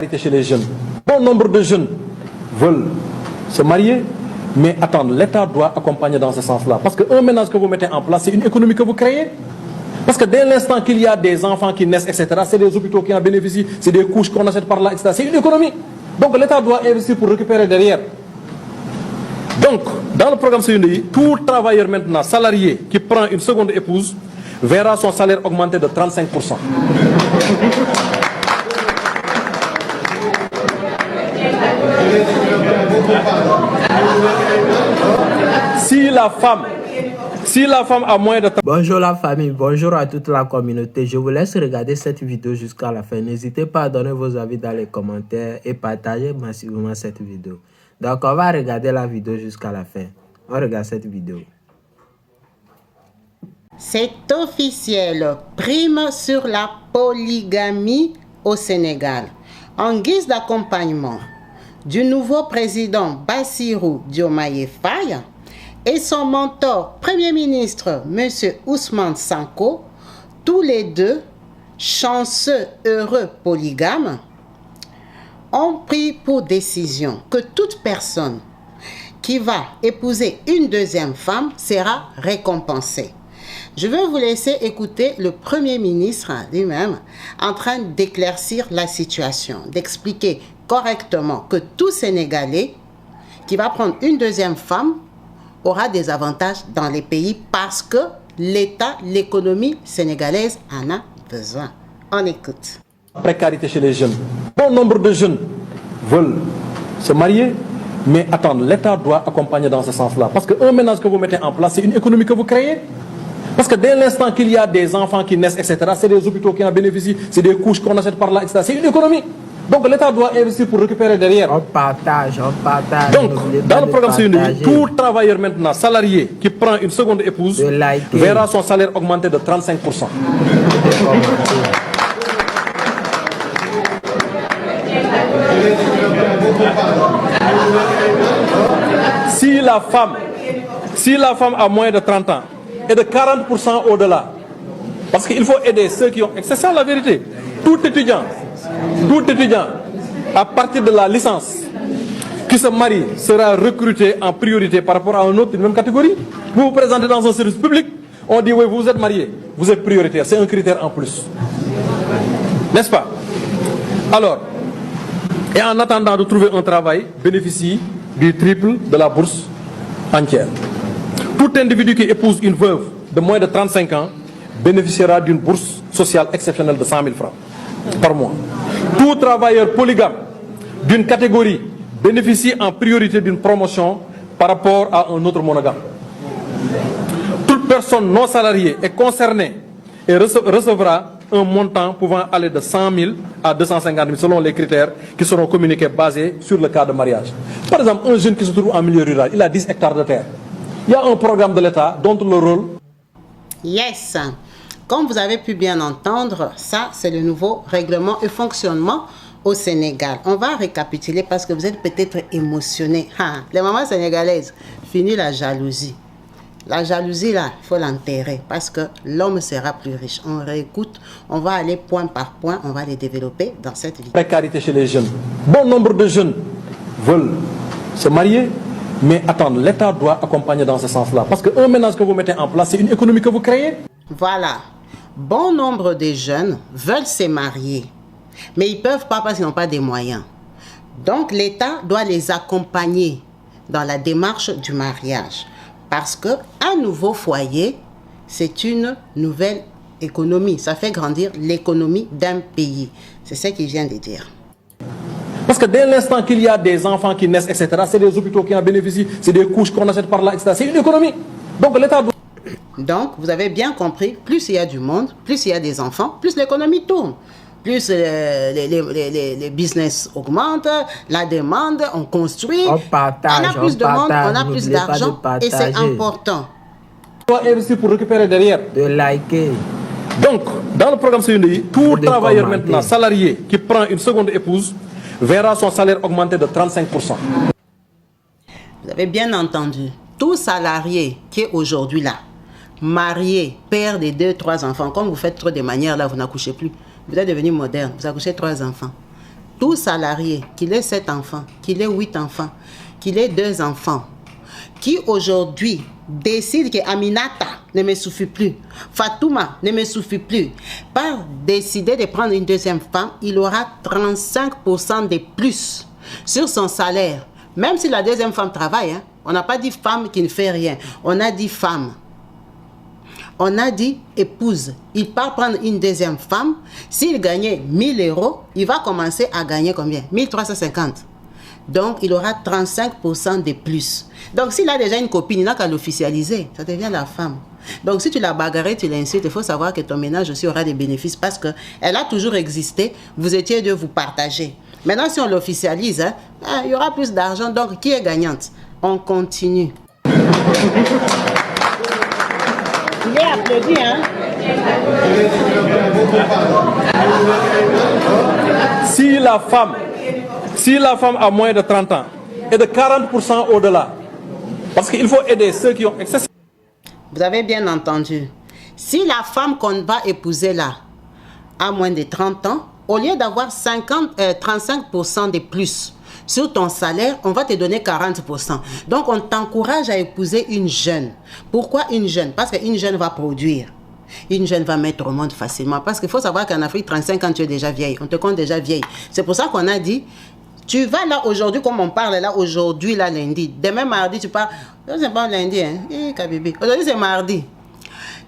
Chez les jeunes. Bon nombre de jeunes veulent se marier, mais attendre, l'État doit accompagner dans ce sens-là. Parce qu'un ménage que vous mettez en place, c'est une économie que vous créez. Parce que dès l'instant qu'il y a des enfants qui naissent, etc., c'est des hôpitaux qui en bénéficient, c'est des couches qu'on achète par là, etc. C'est une économie. Donc l'État doit investir pour récupérer derrière. Donc, dans le programme CUNI, tout travailleur maintenant salarié qui prend une seconde épouse verra son salaire augmenter de 35%. Si la femme a moins de... Bonjour la famille, bonjour à toute la communauté. Je vous laisse regarder cette vidéo jusqu'à la fin. N'hésitez pas à donner vos avis dans les commentaires et partager massivement cette vidéo. Donc on va regarder la vidéo jusqu'à la fin. On regarde cette vidéo. C'est officiel, prime sur la polygamie au Sénégal. En guise d'accompagnement du nouveau président Bassirou Diomaye Faye et son mentor Premier ministre M. Ousmane Sonko, tous les deux chanceux heureux polygames, ont pris pour décision que toute personne qui va épouser une deuxième femme sera récompensée. Je vais vous laisser écouter le Premier ministre lui-même en train d'éclaircir la situation, d'expliquer correctement que tout Sénégalais qui va prendre une deuxième femme aura des avantages dans les pays parce que l'État, l'économie sénégalaise en a besoin. On écoute. Précarité chez les jeunes. Bon nombre de jeunes veulent se marier, mais attendre, l'État doit accompagner dans ce sens-là. Parce qu'un ménage que vous mettez en place, c'est une économie que vous créez. Parce que dès l'instant qu'il y a des enfants qui naissent, etc., c'est des hôpitaux qui en bénéficient, c'est des couches qu'on achète par là, etc. C'est une économie. Donc l'État doit investir pour récupérer derrière. On partage. Donc, dans le programme CUNI, tout travailleur maintenant salarié qui prend une seconde épouse verra son salaire augmenter de 35%. Si la femme a moins de 30 ans et de 40% au-delà, parce qu'il faut aider ceux qui ont... C'est ça la vérité. Tout étudiant, à partir de la licence, qui se marie sera recruté en priorité par rapport à un autre d'une même catégorie. Vous vous présentez dans un service public, on dit oui, vous êtes marié, vous êtes prioritaire, c'est un critère en plus. N'est-ce pas? Alors, et en attendant de trouver un travail, bénéficie du triple de la bourse entière. Tout individu qui épouse une veuve de moins de 35 ans bénéficiera d'une bourse sociale exceptionnelle de 100 000 francs par mois. Tout travailleur polygame d'une catégorie bénéficie en priorité d'une promotion par rapport à un autre monogame. Toute personne non salariée est concernée et recevra un montant pouvant aller de 100 000 à 250 000 selon les critères qui seront communiqués basés sur le cas de mariage. Par exemple, un jeune qui se trouve en milieu rural, il a 10 hectares de terre. Il y a un programme de l'État dont le rôle... Yes, comme vous avez pu bien entendre, ça c'est le nouveau règlement et fonctionnement au Sénégal. On va récapituler parce que vous êtes peut-être émotionnés. Les mamans sénégalaises, fini la jalousie. La jalousie là, il faut l'enterrer parce que l'homme sera plus riche. On réécoute, on va aller point par point, on va les développer dans cette vidéo. Précarité chez les jeunes. Bon nombre de jeunes veulent se marier, mais attendre, l'État doit accompagner dans ce sens-là. Parce qu'un ménage que vous mettez en place, c'est une économie que vous créez. Voilà. Bon nombre de jeunes veulent se marier, mais ils ne peuvent pas parce qu'ils n'ont pas des moyens. Donc l'État doit les accompagner dans la démarche du mariage. Parce qu'un nouveau foyer, c'est une nouvelle économie. Ça fait grandir l'économie d'un pays. C'est ce qu'il vient de dire. Parce que dès l'instant qu'il y a des enfants qui naissent, etc., c'est des hôpitaux qui en bénéficient, c'est des couches qu'on achète par là, etc. C'est une économie. Donc l'État doit... Donc, vous avez bien compris, plus il y a du monde, plus il y a des enfants, plus l'économie tourne. Plus les business augmentent, la demande, on construit, on a plus de monde, on a plus d'argent et c'est important. On doit investir pour récupérer derrière. De liker. Donc, dans le programme CUNI, tout travailleur maintenant salarié qui prend une seconde épouse verra son salaire augmenter de 35%. Vous avez bien entendu, tout salarié qui est aujourd'hui là, marié, père de 2, 3 enfants, comme vous faites trop de manières là, vous n'accouchez plus. Vous êtes devenu moderne, vous accouchez 3 enfants. tout salarié, qu'il ait 7 enfants, qu'il ait 8 enfants, qu'il ait 2 enfants, qui aujourd'hui décide que Aminata ne me suffit plus, Fatouma ne me suffit plus, par décider de prendre une deuxième femme, il aura 35% de plus sur son salaire. Même si la deuxième femme travaille, hein, on n'a pas dit femme qui ne fait rien, on a dit femme. On a dit épouse. Il part prendre une deuxième femme. S'il gagnait 1000 €, il va commencer à gagner combien? 1350. Donc, il aura 35% de plus. Donc, s'il a déjà une copine, il n'a qu'à l'officialiser. Ça devient la femme. Donc, si tu l'as bagarré, tu l'insultes, il faut savoir que ton ménage aussi aura des bénéfices parce qu'elle a toujours existé. Vous étiez deux, vous partagez. Maintenant, si on l'officialise, hein, il y aura plus d'argent. Donc, qui est gagnante? On continue. Il est applaudi, hein? Si la femme a moins de 30 ans et de 40% au-delà, parce qu'il faut aider ceux qui ont excès. Vous avez bien entendu. Si la femme qu'on va épouser là a moins de 30 ans, au lieu d'avoir 35% de plus sur ton salaire, on va te donner 40%. Donc, on t'encourage à épouser une jeune. Pourquoi une jeune? Parce qu'une jeune va produire. Une jeune va mettre au monde facilement. Parce qu'il faut savoir qu'en Afrique, 35 ans, tu es déjà vieille. On te compte déjà vieille. C'est pour ça qu'on a dit, tu vas là aujourd'hui, comme on parle là, aujourd'hui, là, lundi. Demain, mardi, tu pars. C'est pas lundi, hein? Aujourd'hui, c'est mardi.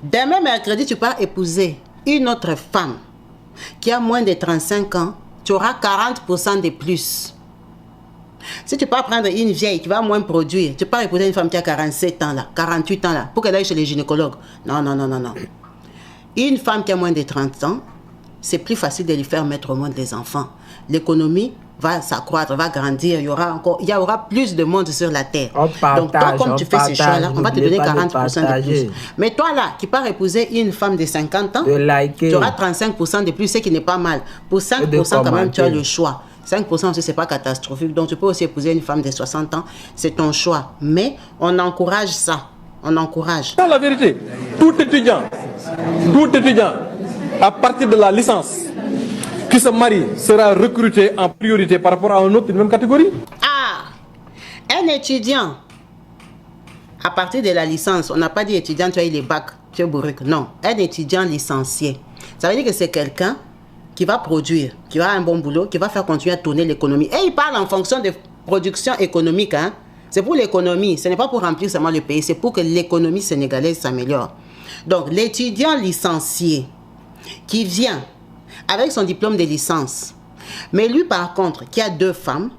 Demain, mercredi, tu pars épouser une autre femme qui a moins de 35 ans. Tu auras 40% de plus. Si tu pars prendre une vieille qui va moins produire, tu pars épouser une femme qui a 47 ans là, 48 ans là, pour qu'elle aille chez les gynécologues. Non, non, non, non, non. Une femme qui a moins de 30 ans, c'est plus facile de lui faire mettre au monde des enfants. L'économie va s'accroître, va grandir, il y aura plus de monde sur la terre. Donc toi, comme tu fais ces choix-là, on va te donner 40% de plus. Mais toi là, qui pars épouser une femme de 50 ans, tu auras 35% de plus, ce qui n'est pas mal. Pour 5% quand même, tu as le choix. 5% aussi, c'est pas catastrophique. Donc, tu peux aussi épouser une femme de 60 ans. C'est ton choix. Mais on encourage ça. On encourage. Dans la vérité, tout étudiant, à partir de la licence, qui se marie sera recruté en priorité par rapport à un autre de même catégorie. Ah! Un étudiant, à partir de la licence, on n'a pas dit étudiant, tu as eu les bacs, tu es bourré. Non. Un étudiant licencié. Ça veut dire que c'est quelqu'un qui va produire, qui va avoir un bon boulot, qui va faire continuer à tourner l'économie. Et il parle en fonction de production économique. Hein? C'est pour l'économie, ce n'est pas pour remplir seulement le pays, c'est pour que l'économie sénégalaise s'améliore. Donc, l'étudiant licencié qui vient avec son diplôme de licence, mais lui par contre, qui a 2 femmes,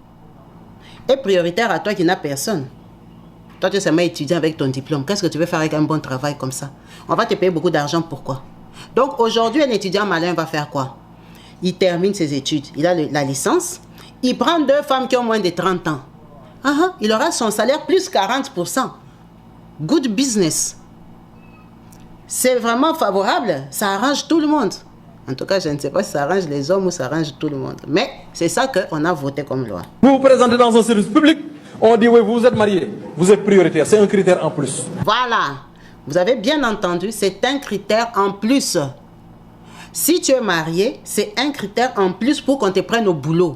est prioritaire à toi qui n'a personne. Toi, tu es seulement étudiant avec ton diplôme. Qu'est-ce que tu veux faire avec un bon travail comme ça? On va te payer beaucoup d'argent, pourquoi? Donc, aujourd'hui, un étudiant malin va faire quoi? Il termine ses études, il a la licence, il prend 2 femmes qui ont moins de 30 ans. Il aura son salaire plus 40%. Good business. C'est vraiment favorable, ça arrange tout le monde. En tout cas, je ne sais pas si ça arrange les hommes ou ça arrange tout le monde. Mais c'est ça qu'on a voté comme loi. Vous vous présentez dans un service public, on dit oui, vous êtes marié, vous êtes prioritaire, c'est un critère en plus. Voilà, vous avez bien entendu, c'est un critère en plus. Si tu es marié, c'est un critère en plus pour qu'on te prenne au boulot.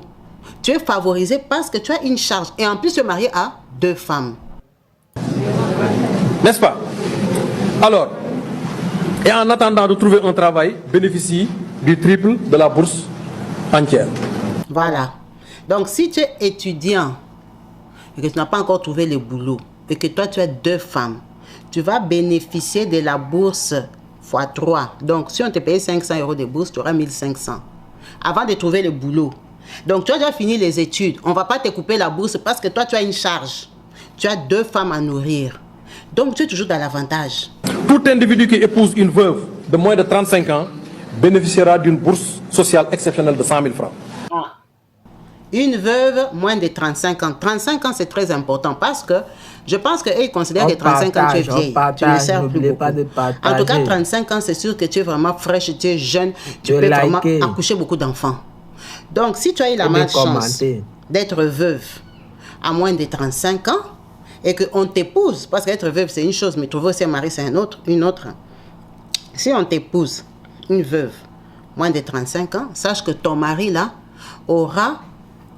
Tu es favorisé parce que tu as une charge. Et en plus, tu es marié à 2 femmes. N'est-ce pas? Alors, et en attendant de trouver un travail, bénéficie du triple de la bourse entière. Voilà. Donc, si tu es étudiant et que tu n'as pas encore trouvé le boulot et que toi, tu as 2 femmes, tu vas bénéficier de la bourse x3. Donc, si on te paye 500 € de bourse, tu auras 1500 avant de trouver le boulot. Donc, tu as déjà fini les études. On ne va pas te couper la bourse parce que toi, tu as une charge. Tu as 2 femmes à nourrir. Donc, tu es toujours dans l'avantage. Tout individu qui épouse une veuve de moins de 35 ans bénéficiera d'une bourse sociale exceptionnelle de 100 000 francs. Une veuve, moins de 35 ans. 35 ans, c'est très important parce que je pense qu'ils considèrent que 35 ans, tu es vieille. Tu ne sers plus beaucoup. En tout cas, 35 ans, c'est sûr que tu es vraiment fraîche, tu es jeune, tu peux vraiment accoucher beaucoup d'enfants. Donc, si tu as eu la malchance d'être veuve à moins de 35 ans et qu'on t'épouse, parce qu'être veuve, c'est une chose, mais trouver aussi un mari, c'est une autre. Si on t'épouse, une veuve, moins de 35 ans, sache que ton mari, là, aura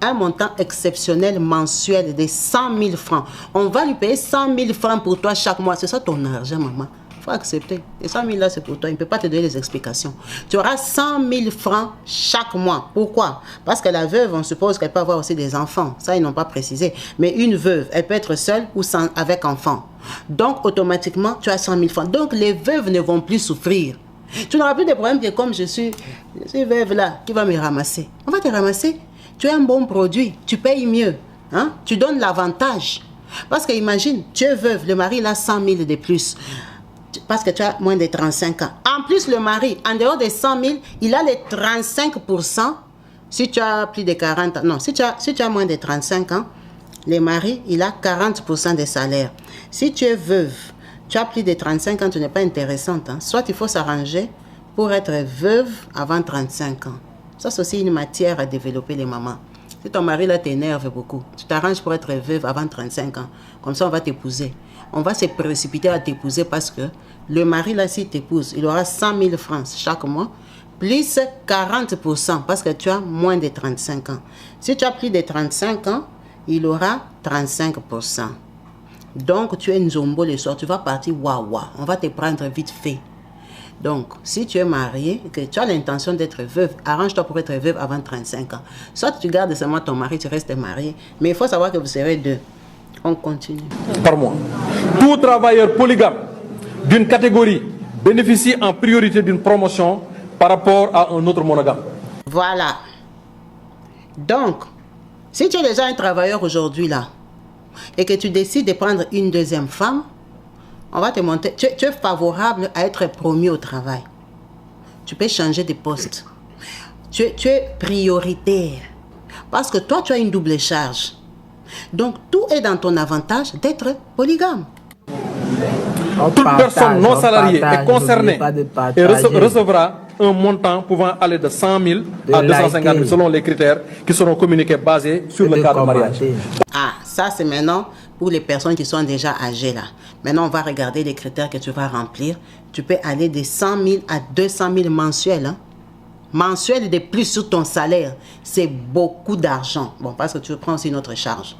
un montant exceptionnel mensuel de 100 000 francs. On va lui payer 100 000 francs pour toi chaque mois. C'est ça ton argent, maman. Il faut accepter. Et 100 000 là, c'est pour toi. Il ne peut pas te donner les explications. Tu auras 100 000 francs chaque mois. Pourquoi? Parce que la veuve, on suppose qu'elle peut avoir aussi des enfants. Ça, ils n'ont pas précisé. Mais une veuve, elle peut être seule ou sans, avec enfant. Donc, automatiquement, tu as 100 000 francs. Donc, les veuves ne vont plus souffrir. Tu n'auras plus de problème que comme je suis veuve là, qui va me ramasser. On va te ramasser. Tu as un bon produit. Tu payes mieux. Hein? Tu donnes l'avantage. Parce que imagine, tu es veuve, le mari il a 100 000 de plus. Parce que tu as moins de 35 ans. En plus, le mari, en dehors des 100 000, il a les 35%. Si tu as plus de 40 ans, non, si tu as moins de 35 ans, le mari, il a 40% des salaires. Si tu es veuve, tu as plus de 35 ans, tu n'es pas intéressante. Hein. Soit il faut s'arranger pour être veuve avant 35 ans. Ça, c'est aussi une matière à développer les mamans. Si ton mari là t'énerve beaucoup, tu t'arranges pour être veuve avant 35 ans. Comme ça, on va t'épouser. On va se précipiter à t'épouser parce que le mari là, s'il t'épouse, il aura 100 000 francs chaque mois, plus 40% parce que tu as moins de 35 ans. Si tu as plus de 35 ans, il aura 35%. Donc, tu es une zombo le soir, tu vas partir wawa. On va te prendre vite fait. Donc, si tu es marié, que tu as l'intention d'être veuve, arrange-toi pour être veuve avant 35 ans. Soit tu gardes seulement ton mari, tu restes marié. Mais il faut savoir que vous serez deux. On continue. Par mois. Tout travailleur polygame d'une catégorie bénéficie en priorité d'une promotion par rapport à un autre monogame. Voilà. Donc, si tu es déjà un travailleur aujourd'hui là, et que tu décides de prendre une deuxième femme, on va te montrer, tu es favorable à être promu au travail. Tu peux changer de poste. Tu es prioritaire. Parce que toi, tu as une double charge. Donc, tout est dans ton avantage d'être polygame. Toute personne non salariée est concernée et recevra un montant pouvant aller de 100 000 à 250 000 selon les critères qui seront communiqués basés sur le cas de mariage. Ah, ça c'est maintenant pour les personnes qui sont déjà âgées là. Maintenant, on va regarder les critères que tu vas remplir. Tu peux aller de 100 000 à 200 000 mensuels. Hein? Mensuel de plus sur ton salaire. C'est beaucoup d'argent. Bon, parce que tu prends aussi une autre charge.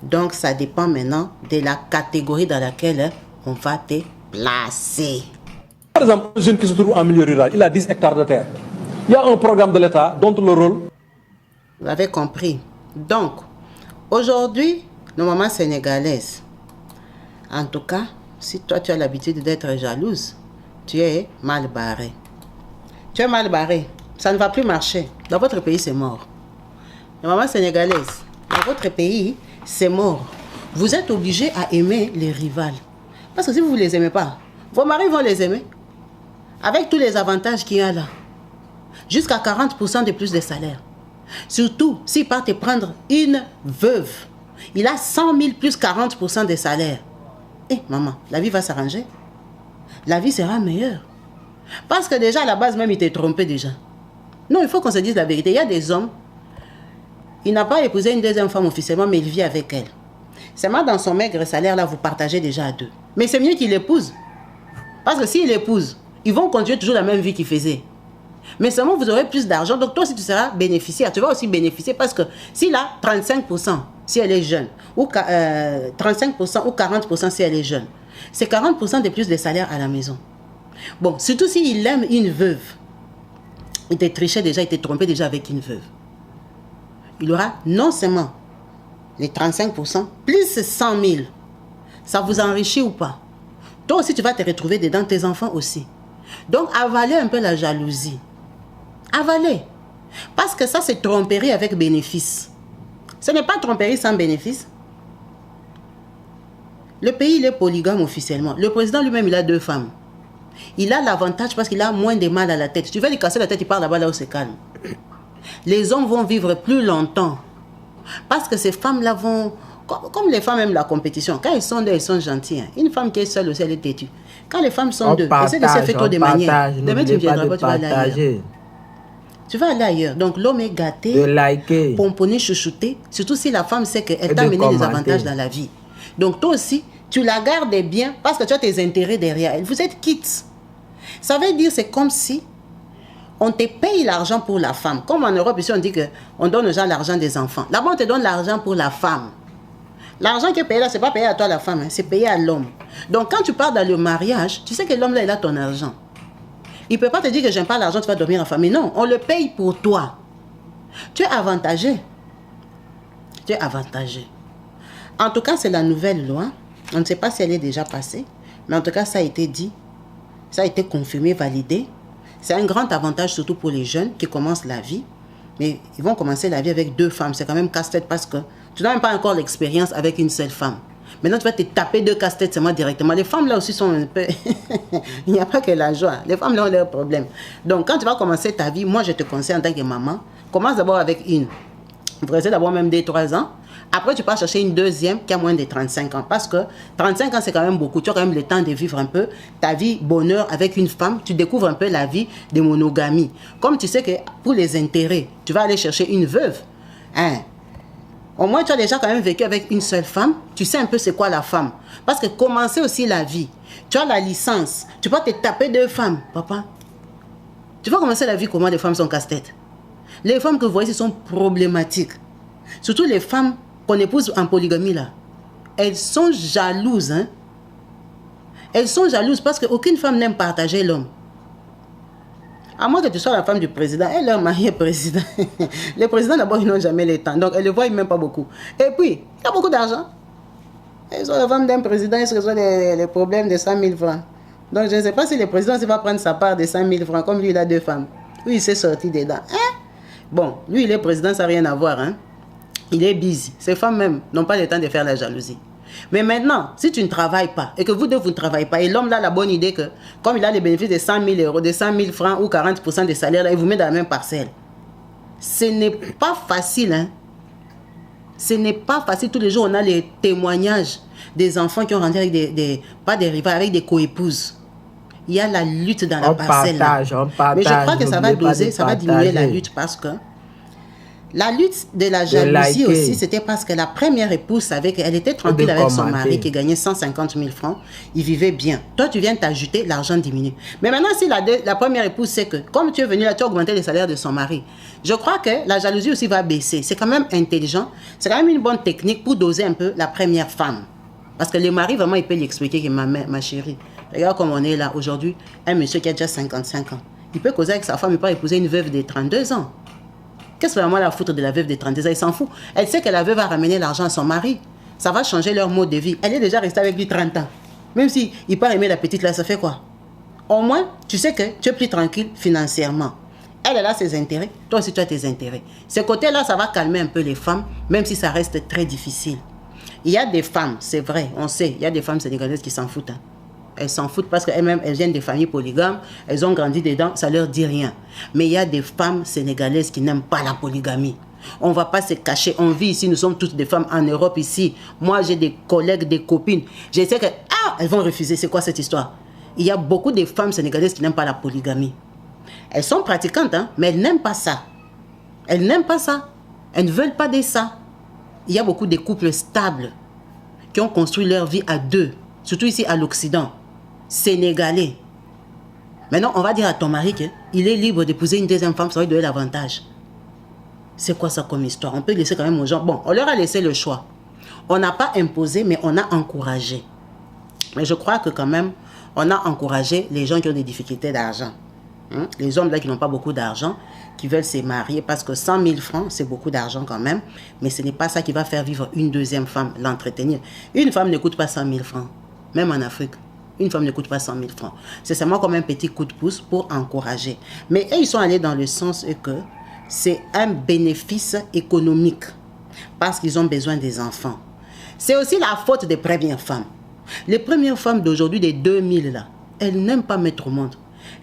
Donc, ça dépend maintenant de la catégorie dans laquelle on va te placer. Par exemple, un jeune qui se trouve en milieu rural, il a 10 hectares de terre. Il y a un programme de l'État dont le rôle... Vous avez compris. Donc, aujourd'hui, nos mamans sénégalaises, en tout cas, si toi tu as l'habitude d'être jalouse, tu es mal barré. Tu es mal barré. Ça ne va plus marcher. Dans votre pays, c'est mort. Les mamans sénégalaises, dans votre pays, c'est mort. Vous êtes obligés à aimer les rivales. Parce que si vous ne les aimez pas, vos maris vont les aimer. Avec tous les avantages qu'il y a là. Jusqu'à 40% de plus de salaire. Surtout, s'il part te prendre une veuve, il a 100 000 plus 40% de salaire. Eh, maman, la vie va s'arranger. La vie sera meilleure. Parce que déjà, à la base, même, il t'est trompé déjà. Non, il faut qu'on se dise la vérité. Il y a des hommes, il n'a pas épousé une deuxième femme officiellement, mais il vit avec elle. Seulement, dans son maigre salaire, là, vous partagez déjà à deux. Mais c'est mieux qu'il l'épouse. Parce que s'il l'épouse, ils vont continuer toujours la même vie qu'ils faisaient. Mais seulement, vous aurez plus d'argent. Donc, toi aussi, tu seras bénéficiaire. Tu vas aussi bénéficier parce que s'il a 35%, si elle est jeune, ou 35% ou 40% si elle est jeune, c'est 40% de plus de salaire à la maison. Bon, surtout s'il aime une veuve. Il t'a triché déjà, il t'a trompé déjà avec une veuve. Il aura non seulement les 35%, plus 100 000. Ça vous enrichit ou pas? Toi aussi, tu vas te retrouver dedans, tes enfants aussi. Donc, avalez un peu la jalousie. Avalez. Parce que ça, c'est tromperie avec bénéfice. Ce n'est pas tromperie sans bénéfice. Le pays, il est polygame officiellement. Le président lui-même, il a 2 femmes. Il a l'avantage parce qu'il a moins de mal à la tête. Tu vas lui casser la tête, il part là-bas, là où c'est calme. Les hommes vont vivre plus longtemps. Parce que ces femmes-là vont... Comme les femmes aiment la compétition. Quand elles sont deux, elles sont gentilles. Hein. Une femme qui est seule aussi, elle est têtue. Quand les femmes sont deux, elles se fait trop de manières. Demain, tu ne viendras pas, tu vas aller ailleurs. Tu vas aller ailleurs. Donc, l'homme est gâté, pomponné, chouchouté. Surtout si la femme sait qu'elle t'a amené des avantages dans la vie. Donc, toi aussi, tu la gardes bien parce que tu as tes intérêts derrière elle. Vous êtes quittes. Ça veut dire c'est comme si On te paye l'argent pour la femme. Comme en Europe, ici, on dit qu'on donne aux gens l'argent des enfants. Là-bas, on te donne l'argent pour la femme. L'argent qui est payé là, ce n'est pas payé à toi, la femme, hein, c'est payé à l'homme. Donc, quand tu pars dans le mariage, tu sais que l'homme là, il a ton argent. Il ne peut pas te dire que j'aime pas l'argent, tu vas dormir en famille. Non, on le paye pour toi. Tu es avantagé. Tu es avantagé. En tout cas, c'est la nouvelle loi. On ne sait pas si elle est déjà passée. Mais en tout cas, ça a été dit. Ça a été confirmé, validé. C'est un grand avantage, surtout pour les jeunes qui commencent la vie. Mais ils vont commencer la vie avec 2 femmes. C'est quand même casse-tête parce que tu n'as même pas encore l'expérience avec une seule femme. Maintenant, tu vas te taper 2 casse-têtes seulement directement. Les femmes là aussi sont un peu... Il n'y a pas que la joie. Les femmes là ont leurs problèmes. Donc, quand tu vas commencer ta vie, moi, je te conseille en tant que maman, commence d'abord avec une. Vous restez d'abord même 2-3 ans. Après, tu pars chercher une deuxième qui a moins de 35 ans. Parce que 35 ans, c'est quand même beaucoup. Tu as quand même le temps de vivre un peu ta vie bonheur avec une femme. Tu découvres un peu la vie de monogamie. Comme tu sais que pour les intérêts, tu vas aller chercher une veuve. Hein? Au moins, tu as déjà quand même vécu avec une seule femme. Tu sais un peu c'est quoi la femme. Parce que commencer aussi la vie. Tu as la licence. Tu peux te taper 2 femmes, papa. Tu vas commencer la vie comment les femmes sont casse-tête. Les femmes que vous voyez, sont problématiques. Surtout les femmes qu'on épouse en polygamie là. Elles sont jalouses. Hein? Elles sont jalouses parce qu'aucune femme n'aime partager l'homme. À moins que tu sois la femme du président, elle leur mari est président. Les présidents d'abord, ils n'ont jamais le temps. Donc, elles ne le voient même pas beaucoup. Et puis, il y a beaucoup d'argent. Elles sont la femme d'un président, ils résolvent les problèmes de 100 000 francs. Donc, je ne sais pas si le président va prendre sa part de 100 000 francs, comme lui, il a 2 femmes. Lui, il s'est sorti dedans. Hein? Bon, lui, il est président, ça n'a rien à voir. Hein? Il est busy. Ces femmes même n'ont pas le temps de faire la jalousie. Mais maintenant, si tu ne travailles pas, et que vous deux, vous ne travaillez pas, et l'homme là a la bonne idée que, comme il a les bénéfices de 100 000 euros, de 100 000 francs ou 40% de salaire, là, il vous met dans la même parcelle. Ce n'est pas facile, hein. Ce n'est pas facile. Tous les jours, on a les témoignages des enfants qui ont rendu avec pas des rivales, avec des coépouses. Il y a la lutte dans la parcelle. On partage. Mais je crois que ça va doser, ça va diminuer la lutte parce que la lutte de la jalousie aussi, c'était parce que la première épouse savait qu'elle était tranquille avec son mari qui gagnait 150 000 francs. Il vivait bien. Toi, tu viens t'ajouter, l'argent diminue. Mais maintenant, si la première épouse sait que, comme tu es venu là, tu as augmenté le salaire de son mari, je crois que la jalousie aussi va baisser. C'est quand même intelligent. C'est quand même une bonne technique pour doser un peu la première femme. Parce que le mari, vraiment, il peut lui expliquer que ma chérie, regarde comme on est là aujourd'hui, un monsieur qui a déjà 55 ans. Il peut causer avec sa femme, il peut épouser une veuve de 32 ans. Qu'est-ce que vraiment la foutre de la veuve de 32 ans? Il s'en fout. Elle sait que la veuve va ramener l'argent à son mari. Ça va changer leur mode de vie. Elle est déjà restée avec lui 30 ans. Même si il part aimer la petite là, ça fait quoi? Au moins, tu sais que tu es plus tranquille financièrement. Elle a ses intérêts, toi aussi tu as tes intérêts. Ce côté-là, ça va calmer un peu les femmes, même si ça reste très difficile. Il y a des femmes, c'est vrai, on sait, il y a des femmes sénégalaises qui s'en foutent. Hein. Elles s'en foutent parce qu'elles-mêmes, elles viennent des familles polygames, elles ont grandi dedans, ça leur dit rien. Mais il y a des femmes sénégalaises qui n'aiment pas la polygamie. On ne va pas se cacher, on vit ici, nous sommes toutes des femmes en Europe ici. Moi, j'ai des collègues, des copines. Je sais que, elles vont refuser, c'est quoi cette histoire? Il y a beaucoup de femmes sénégalaises qui n'aiment pas la polygamie. Elles sont pratiquantes, hein, mais elles n'aiment pas ça. Elles n'aiment pas ça. Elles ne veulent pas de ça. Il y a beaucoup de couples stables qui ont construit leur vie à 2, surtout ici à l'Occident. Sénégalais. Maintenant, on va dire à ton mari qu'il est libre d'épouser une deuxième femme, ça va lui donner l'avantage. C'est quoi ça comme histoire? On peut laisser quand même aux gens. Bon, on leur a laissé le choix. On n'a pas imposé, mais on a encouragé. Mais je crois que quand même, on a encouragé les gens qui ont des difficultés d'argent. Hein? Les hommes là qui n'ont pas beaucoup d'argent, qui veulent se marier, parce que 100 000 francs, c'est beaucoup d'argent quand même, mais ce n'est pas ça qui va faire vivre une deuxième femme, l'entretenir. Une femme ne coûte pas 100 000 francs, même en Afrique. Une femme ne coûte pas 100 000 francs. C'est seulement comme un petit coup de pouce pour encourager. Mais eux, ils sont allés dans le sens que c'est un bénéfice économique parce qu'ils ont besoin des enfants. C'est aussi la faute des premières femmes. Les premières femmes d'aujourd'hui, des 2000 là, elles n'aiment pas mettre au monde.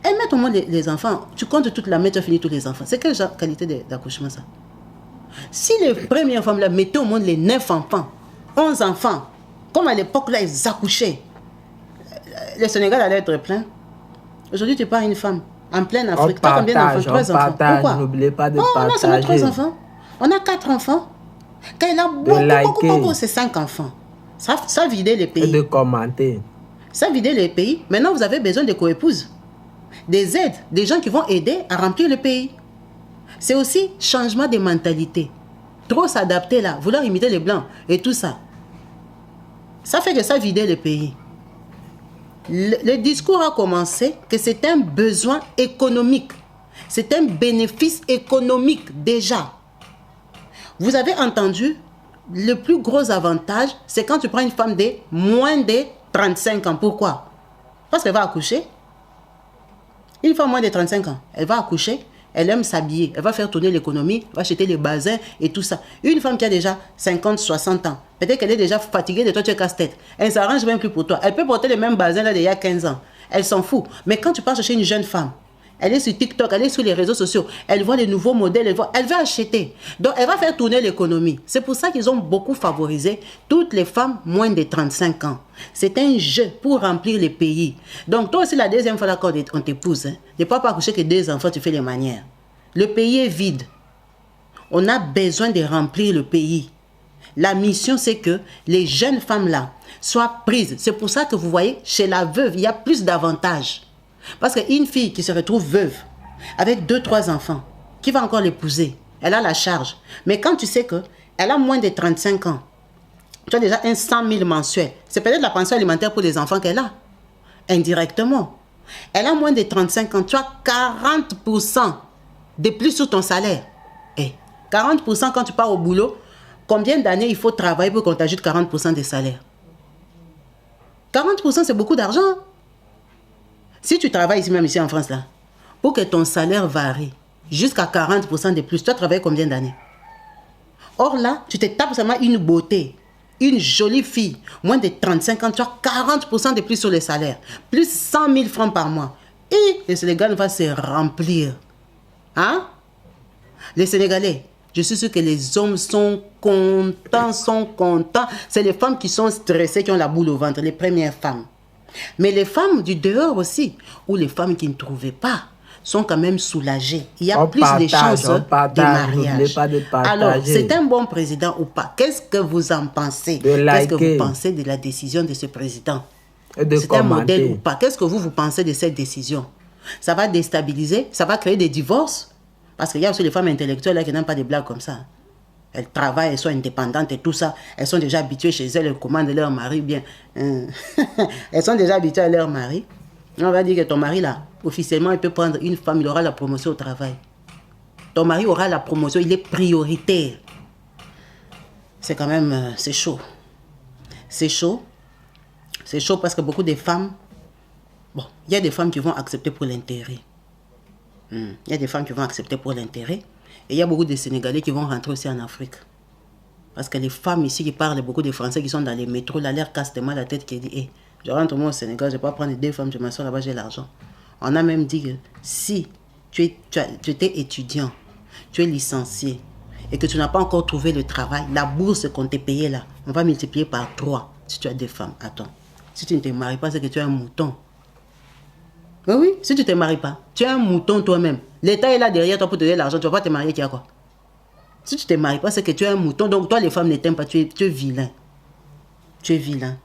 Elles mettent au monde les enfants. Tu comptes toute la mère, tu as fini tous les enfants. C'est quelle qualité d'accouchement ça? Si les premières femmes là mettaient au monde les 9 enfants, 11 enfants, comme à l'époque là, ils accouchaient, le Sénégal allait être plein. Aujourd'hui, tu parles à une femme en pleine Afrique. Tu as combien d'enfants? 3 enfants. Pourquoi? N'oubliez pas de partager. On a seulement 3 enfants. On a 4 enfants. Quand il a beaucoup, c'est 5 enfants. Ça vidait les pays. Et de commenter. Ça vidait les pays. Maintenant, vous avez besoin de coépouses. des aides, des gens qui vont aider à remplir le pays. C'est aussi changement de mentalité. Trop s'adapter là, vouloir imiter les Blancs et tout ça. Ça fait que ça vidait le pays. Le discours a commencé que c'est un besoin économique. C'est un bénéfice économique déjà. Vous avez entendu, le plus gros avantage, c'est quand tu prends une femme de moins de 35 ans. Pourquoi? Parce qu'elle va accoucher. Une femme moins de 35 ans, elle va accoucher, elle aime s'habiller, elle va faire tourner l'économie, va acheter les bazins et tout ça. Une femme qui a déjà 50, 60 ans, peut-être qu'elle est déjà fatiguée de toi, tu es casse-tête. Elle ne s'arrange même plus pour toi. Elle peut porter les mêmes bazins là d'il y a 15 ans. Elle s'en fout. Mais quand tu pars chercher une jeune femme, elle est sur TikTok, elle est sur les réseaux sociaux, elle voit les nouveaux modèles, elle va acheter. Donc, elle va faire tourner l'économie. C'est pour ça qu'ils ont beaucoup favorisé toutes les femmes moins de 35 ans. C'est un jeu pour remplir les pays. Donc, toi aussi, la deuxième fois qu'on t'épouse, ne pas accoucher que 2 enfants, tu fais les manières. Le pays est vide. On a besoin de remplir le pays. La mission, c'est que les jeunes femmes-là soient prises. C'est pour ça que vous voyez, chez la veuve, il y a plus d'avantages. Parce qu'une fille qui se retrouve veuve, avec 2-3 enfants, qui va encore l'épouser, elle a la charge. Mais quand tu sais qu'elle a moins de 35 ans, tu as déjà un 100 000 mensuel. C'est peut-être la pension alimentaire pour les enfants qu'elle a, indirectement. Elle a moins de 35 ans, tu as 40% de plus sur ton salaire. Et 40% quand tu pars au boulot, combien d'années il faut travailler pour qu'on t'ajoute 40% de salaire? 40% c'est beaucoup d'argent. Si tu travailles ici, même ici en France, là, pour que ton salaire varie jusqu'à 40% de plus, tu as travaillé combien d'années? Or là, tu te tapes seulement une beauté, une jolie fille, moins de 35 ans, tu as 40% de plus sur le salaire, plus 100 000 francs par mois. Et le Sénégal va se remplir. Hein? Les Sénégalais, je suis sûr que les hommes sont contents, C'est les femmes qui sont stressées, qui ont la boule au ventre, les premières femmes. Mais les femmes du dehors aussi, ou les femmes qui ne trouvaient pas, sont quand même soulagées. Il y a plus de chances de mariage. Alors, c'est un bon président ou pas? Qu'est-ce que vous en pensez? Qu'est-ce que vous pensez de la décision de ce président? C'est un modèle ou pas? Qu'est-ce que vous pensez de cette décision? Ça va déstabiliser? Ça va créer des divorces? Parce qu'il y a aussi les femmes intellectuelles là, qui n'ont pas des blagues comme ça. Elles travaillent, elles sont indépendantes et tout ça. Elles sont déjà habituées chez elles, elles commandent leur mari bien. Elles sont déjà habituées à leur mari. On va dire que ton mari là, officiellement, il peut prendre une femme, il aura la promotion au travail. Ton mari aura la promotion, il est prioritaire. C'est quand même, c'est chaud. C'est chaud. C'est chaud parce que beaucoup de femmes, bon, il y a des femmes qui vont accepter pour l'intérêt. Il y a des femmes qui vont accepter pour l'intérêt. Et il y a beaucoup de Sénégalais qui vont rentrer aussi en Afrique. Parce que les femmes ici qui parlent, beaucoup de Français qui sont dans les métros, là, l'air casse tellement la tête qui dit hey, je rentre moi au Sénégal, je ne vais pas prendre 2 femmes, je m'assois là-bas, j'ai l'argent. On a même dit que si tu étais étudiant, tu es licencié et que tu n'as pas encore trouvé le travail, la bourse qu'on t'a payée là, on va multiplier par 3 si tu as 2 femmes. Attends, si tu ne te maries pas, c'est que tu es un mouton. Oui, si tu ne te maries pas, tu es un mouton toi-même. L'État est là derrière toi pour te donner l'argent, tu ne vas pas te marier, qui a quoi? Si tu ne te maries pas, c'est que tu es un mouton. Donc toi, les femmes ne t'aiment pas, tu es vilain. Tu es vilain.